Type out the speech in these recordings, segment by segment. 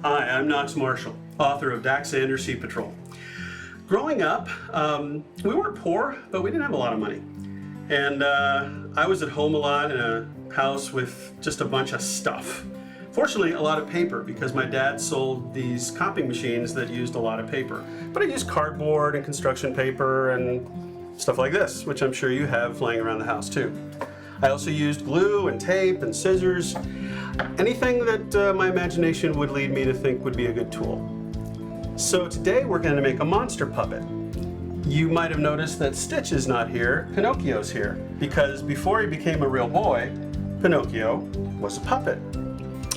Hi, I'm Knox Marshall, author of Daxander Sea Patrol. Growing up, we weren't poor, but we didn't have a lot of money. And I was at home a lot in a house with just a bunch of stuff. Fortunately, a lot of paper because my dad sold these copying machines that used a lot of paper. But I used cardboard and construction paper and stuff like this, which I'm sure you have laying around the house too. I also used glue and tape and scissors. Anything that my imagination would lead me to think would be a good tool. So today we're going to make a monster puppet. You might have noticed that Stitch is not here, Pinocchio's here, because before he became a real boy, Pinocchio was a puppet.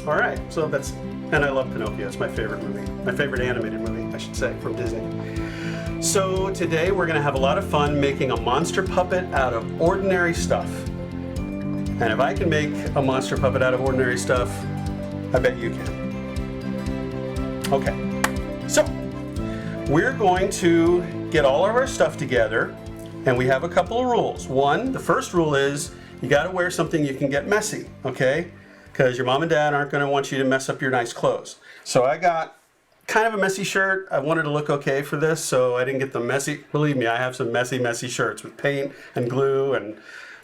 All right, so and I love Pinocchio, it's my favorite movie, my favorite animated movie, I should say, from Disney. So today we're going to have a lot of fun making a monster puppet out of ordinary stuff. And if I can make a monster puppet out of ordinary stuff, I bet you can. Okay, so we're going to get all of our stuff together, and we have a couple of rules. One, the first rule is you gotta wear something you can get messy, okay? Because your mom and dad aren't gonna want you to mess up your nice clothes. So I got kind of a messy shirt. I wanted to look okay for this, so I didn't get the messy. Believe me, I have some messy shirts with paint and glue and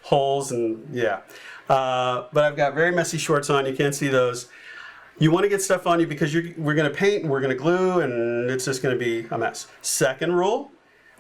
holes and yeah. But I've got very messy shorts on, you can't see those. You want to get stuff on you because we're going to paint and we're going to glue and it's just going to be a mess. Second rule,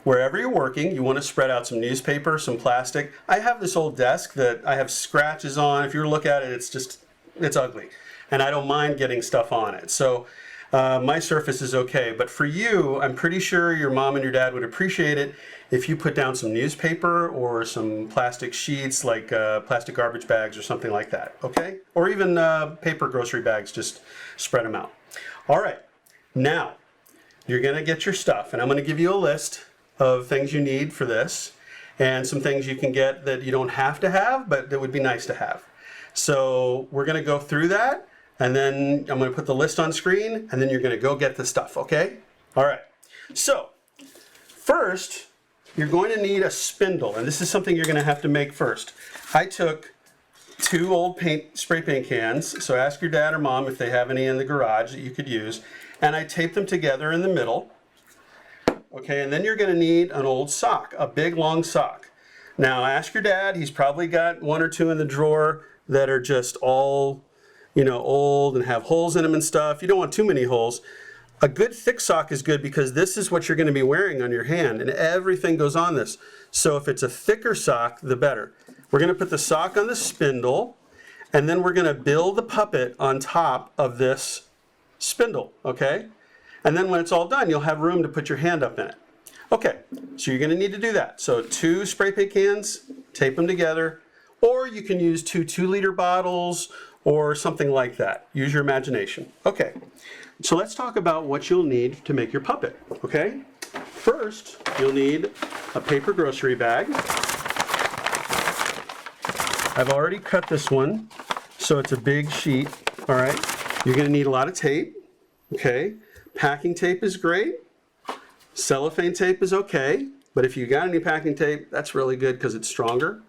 wherever you're working, you want to spread out some newspaper, some plastic. I have this old desk that I have scratches on. If you look at it, it's ugly. And I don't mind getting stuff on it. So my surface is okay. But for you, I'm pretty sure your mom and your dad would appreciate it if you put down some newspaper or some plastic sheets like plastic garbage bags or something like that, okay? Or even paper grocery bags, just spread them out. All right, now you're gonna get your stuff and I'm gonna give you a list of things you need for this and some things you can get that you don't have to have, but that would be nice to have. So we're gonna go through that and then I'm gonna put the list on screen and then you're gonna go get the stuff, okay? All right, so first, you're going to need a spindle, and this is something you're going to have to make first. I took 2 old spray paint cans, so ask your dad or mom if they have any in the garage that you could use, and I taped them together in the middle. Okay, and then you're going to need an old sock, a big long sock. Now ask your dad, he's probably got 1 or 2 in the drawer that are just all, old and have holes in them and stuff. You don't want too many holes. A good thick sock is good because this is what you're going to be wearing on your hand and everything goes on this. So if it's a thicker sock, the better. We're going to put the sock on the spindle and then we're going to build the puppet on top of this spindle, okay? And then when it's all done, you'll have room to put your hand up in it. Okay, so you're going to need to do that. So 2 spray paint cans, tape them together, or you can use 2 2-liter bottles or something like that. Use your imagination. Okay. So let's talk about what you'll need to make your puppet, okay? First, you'll need a paper grocery bag. I've already cut this one, so it's a big sheet, all right? You're gonna need a lot of tape, okay? Packing tape is great. Cellophane tape is okay, but if you got any packing tape, that's really good because it's stronger.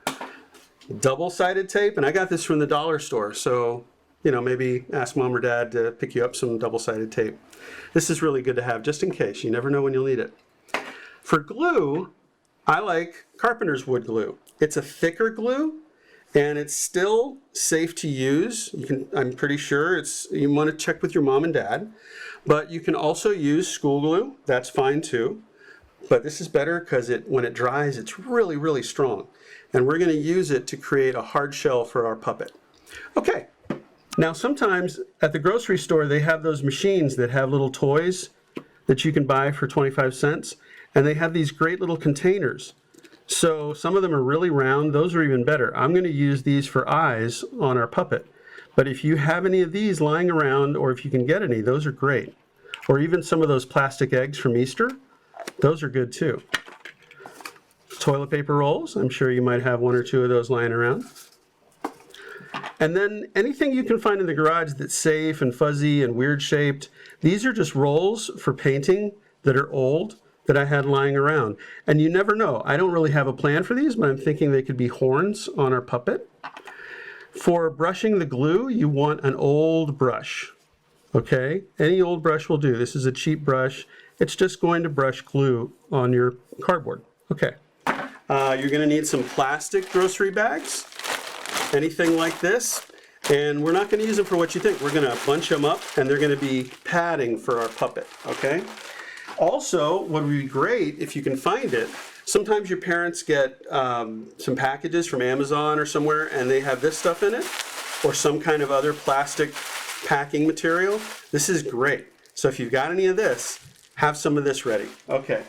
Double-sided tape, and I got this from the dollar store, so maybe ask mom or dad to pick you up some double-sided tape. This is really good to have just in case. You never know when you'll need it. For glue, I like Carpenter's wood glue. It's a thicker glue and it's still safe to use. I'm pretty sure you want to check with your mom and dad, but you can also use school glue. That's fine too. But this is better because when it dries, it's really, really strong. And we're going to use it to create a hard shell for our puppet. Okay. Now sometimes at the grocery store they have those machines that have little toys that you can buy for 25 cents and they have these great little containers. So some of them are really round, those are even better. I'm going to use these for eyes on our puppet. But if you have any of these lying around or if you can get any, those are great. Or even some of those plastic eggs from Easter, those are good too. Toilet paper rolls, I'm sure you might have 1 or 2 of those lying around. And then anything you can find in the garage that's safe and fuzzy and weird shaped, these are just rolls for painting that are old that I had lying around. And you never know. I don't really have a plan for these, but I'm thinking they could be horns on our puppet. For brushing the glue, you want an old brush. Okay, any old brush will do. This is a cheap brush. It's just going to brush glue on your cardboard. Okay, you're going to need some plastic grocery bags, anything like this. And we're not going to use them for what you think. We're going to bunch them up, and they're going to be padding for our puppet, okay? Also, what would be great if you can find it, sometimes your parents get some packages from Amazon or somewhere, and they have this stuff in it, or some kind of other plastic packing material. This is great. So if you've got any of this, have some of this ready. Okay.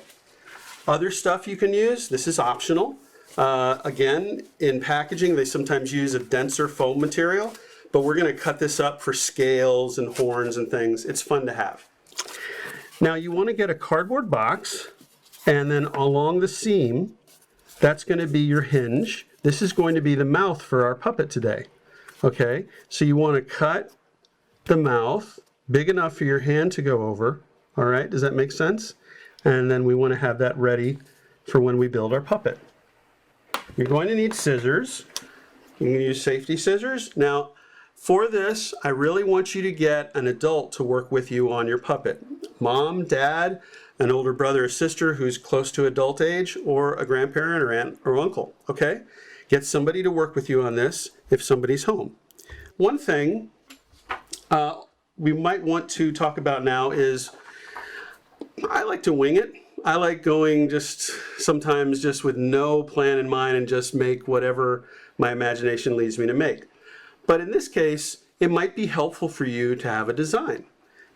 Other stuff you can use, this is optional. Again, in packaging, they sometimes use a denser foam material, but we're going to cut this up for scales and horns and things. It's fun to have. Now you want to get a cardboard box, and then along the seam, that's going to be your hinge. This is going to be the mouth for our puppet today. Okay, so you want to cut the mouth big enough for your hand to go over. All right, does that make sense? And then we want to have that ready for when we build our puppet. You're going to need scissors. You can use safety scissors. Now, for this, I really want you to get an adult to work with you on your puppet. Mom, dad, an older brother or sister who's close to adult age, or a grandparent or aunt or uncle, okay? Get somebody to work with you on this if somebody's home. One thing we might want to talk about now is I like to wing it. I like going sometimes just with no plan in mind and just make whatever my imagination leads me to make. But in this case, it might be helpful for you to have a design.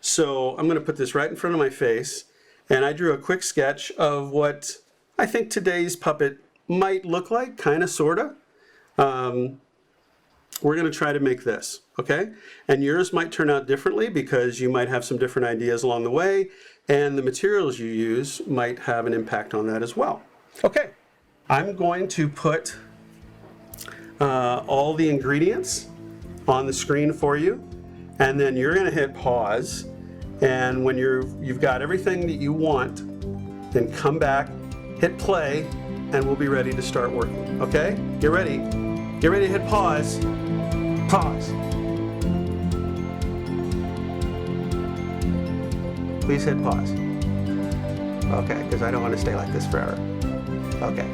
So I'm going to put this right in front of my face, and I drew a quick sketch of what I think today's puppet might look like, kind of, sort of. We're going to try to make this, okay? And yours might turn out differently because you might have some different ideas along the way, and the materials you use might have an impact on that as well. Okay, I'm going to put all the ingredients on the screen for you, and then you're going to hit pause, and when you've got everything that you want, then come back, hit play, and we'll be ready to start working, okay? Get ready. Get ready to hit pause. Pause. Please hit pause. Okay, because I don't want to stay like this forever. Okay.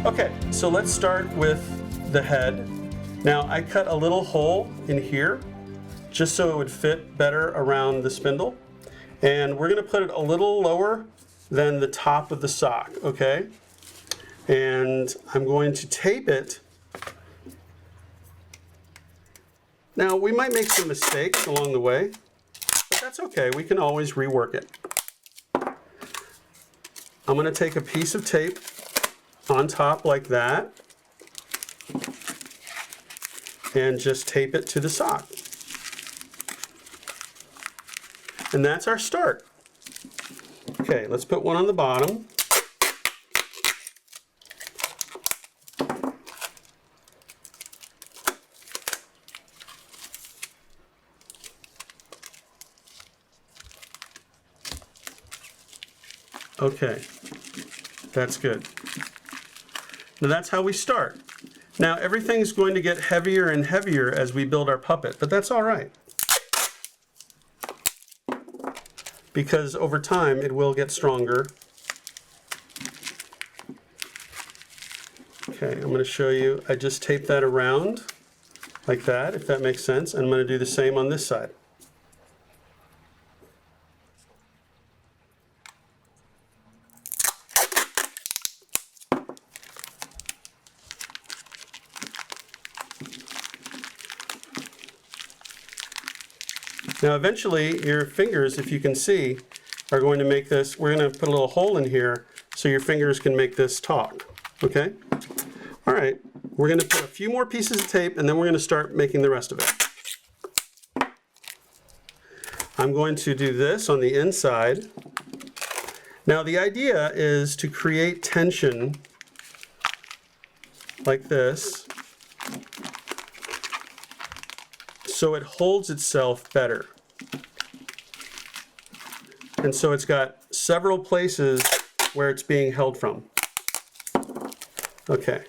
Okay, so let's start with the head. Now I cut a little hole in here just so it would fit better around the spindle. And we're going to put it a little lower than the top of the sock, okay? And I'm going to tape it. Now, we might make some mistakes along the way, but that's okay. We can always rework it. I'm going to take a piece of tape on top like that and just tape it to the sock. And that's our start. Okay, let's put one on the bottom. Okay, that's good. Now that's how we start. Now everything's going to get heavier and heavier as we build our puppet, but that's all right. Because over time it will get stronger. Okay, I'm going to show you, I just tape that around like that, if that makes sense. And I'm going to do the same on this side. Now eventually your fingers, if you can see, are going to make this, we're going to put a little hole in here so your fingers can make this talk, okay? All right, we're going to put a few more pieces of tape and then we're going to start making the rest of it. I'm going to do this on the inside. Now the idea is to create tension like this so it holds itself better. And so it's got several places where it's being held from. Okay,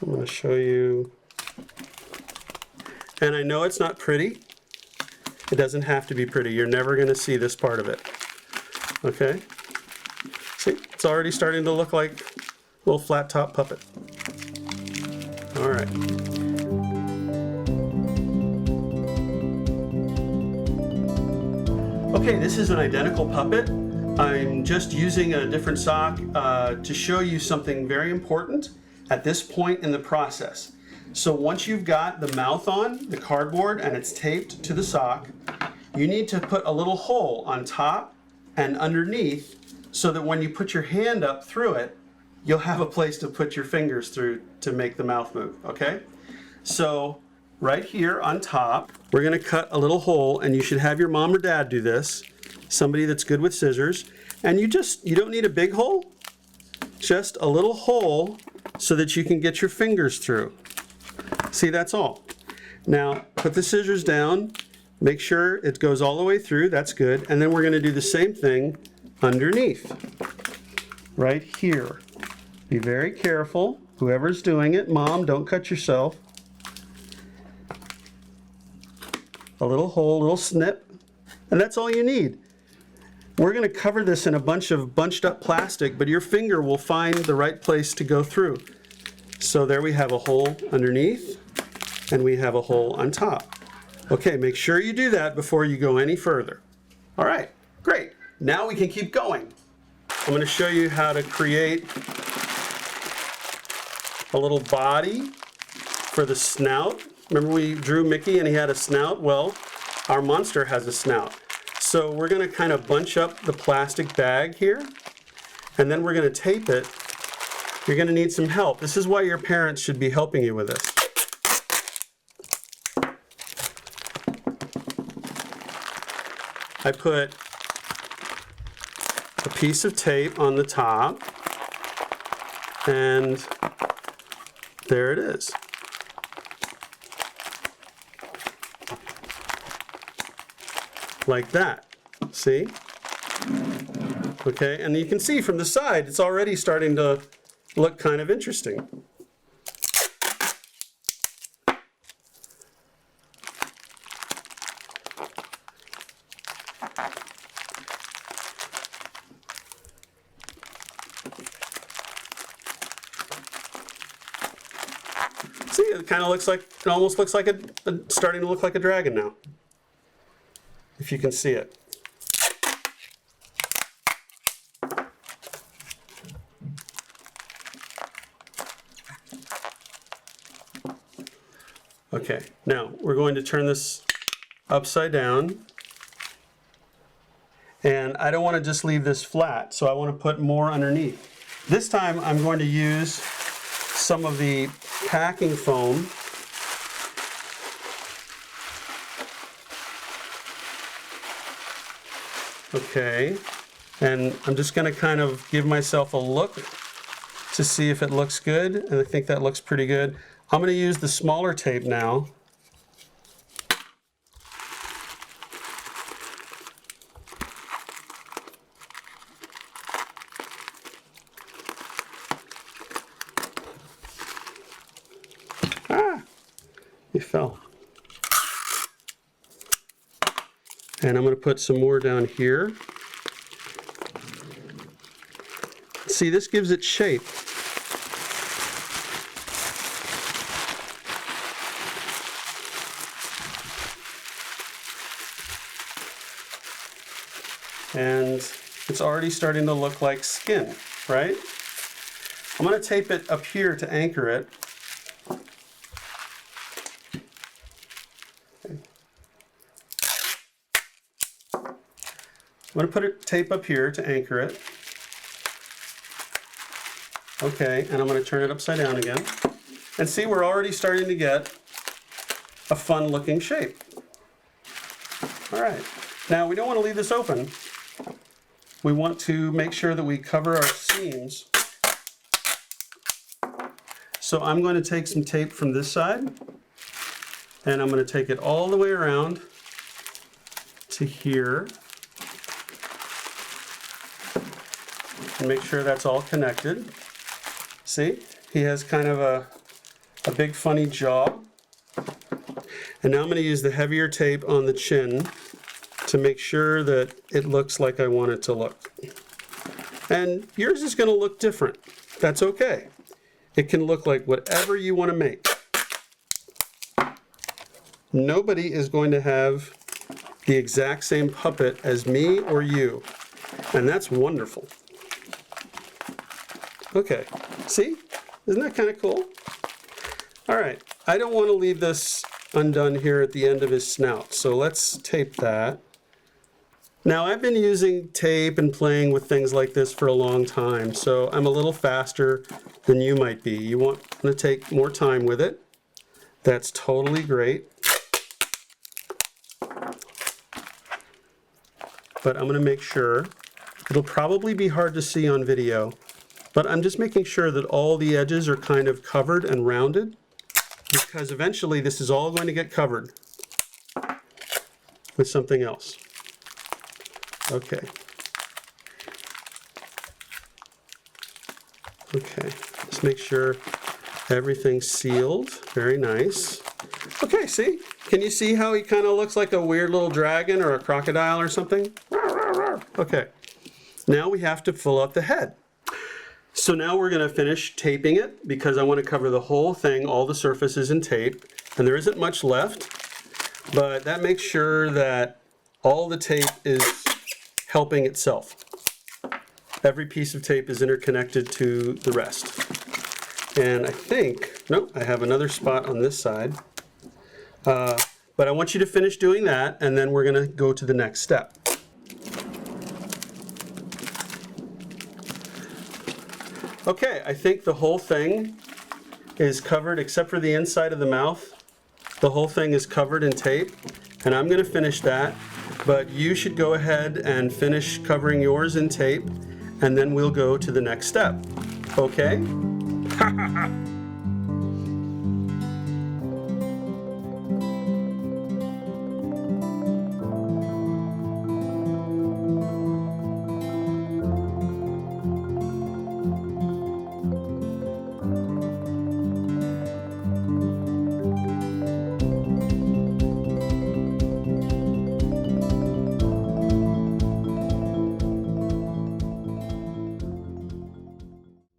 I'm going to show you. And I know it's not pretty. It doesn't have to be pretty. You're never going to see this part of it. Okay? See, it's already starting to look like a little flat top puppet. All right. Okay, this is an identical puppet. I'm just using a different sock to show you something very important at this point in the process. So once you've got the mouth on, the cardboard, and it's taped to the sock, you need to put a little hole on top and underneath so that when you put your hand up through it, you'll have a place to put your fingers through to make the mouth move, okay? So right here on top, we're gonna cut a little hole, and you should have your mom or dad do this, somebody that's good with scissors, and you don't need a big hole, just a little hole so that you can get your fingers through. See, that's all. Now, put the scissors down, make sure it goes all the way through, that's good, and then we're gonna do the same thing underneath, right here. Be very careful, whoever's doing it. Mom, don't cut yourself. A little hole, a little snip, and that's all you need. We're gonna cover this in a bunch of bunched up plastic, but your finger will find the right place to go through. So there we have a hole underneath, and we have a hole on top. Okay, make sure you do that before you go any further. All right, great. Now we can keep going. I'm going to show you how to create a little body for the snout. Remember we drew Mickey and he had a snout? Well, our monster has a snout. So we're going to kind of bunch up the plastic bag here, and then we're going to tape it. You're going to need some help. This is why your parents should be helping you with this. I put a piece of tape on the top, and there it is. Like that, see? Okay, and you can see from the side, it's already starting to look kind of interesting. See, it kind of looks like, it almost looks like starting to look like a dragon now, if you can see it. Okay, now we're going to turn this upside down, and I don't want to just leave this flat, so I want to put more underneath. This time I'm going to use some of the packing foam. Okay, and I'm just going to kind of give myself a look to see if it looks good, and I think that looks pretty good. I'm going to use the smaller tape now. You fell. And I'm going to put some more down here. See, this gives it shape. And it's already starting to look like skin, right? I'm going to tape it up here to anchor it. I'm going to put a tape up here to anchor it. Okay, and I'm going to turn it upside down again. And see, we're already starting to get a fun looking shape. All right, now we don't want to leave this open. We want to make sure that we cover our seams. So I'm going to take some tape from this side, and I'm going to take it all the way around to here. And make sure that's all connected. See? He has kind of a big funny jaw. And now I'm going to use the heavier tape on the chin to make sure that it looks like I want it to look. And yours is going to look different. That's okay. It can look like whatever you want to make. Nobody is going to have the exact same puppet as me or you. And that's wonderful. Okay, see? Isn't that kind of cool? All right, I don't want to leave this undone here at the end of his snout, so let's tape that. Now, I've been using tape and playing with things like this for a long time, so I'm a little faster than you might be. You want to take more time with it. That's totally great. But I'm going to make sure, it'll probably be hard to see on video, but I'm just making sure that all the edges are kind of covered and rounded, because eventually this is all going to get covered with something else. Okay. Okay, let's make sure everything's sealed. Very nice. Okay, see? Can you see how he kind of looks like a weird little dragon or a crocodile or something? Okay, now we have to fill out the head. So now we're going to finish taping it because I want to cover the whole thing, all the surfaces in tape, and there isn't much left, but that makes sure that all the tape is helping itself. Every piece of tape is interconnected to the rest. And I think, nope, I have another spot on this side. But I want you to finish doing that, and then we're going to go to the next step. Okay, I think the whole thing is covered except for the inside of the mouth. The whole thing is covered in tape, and I'm going to finish that. But you should go ahead and finish covering yours in tape, and then we'll go to the next step. Okay?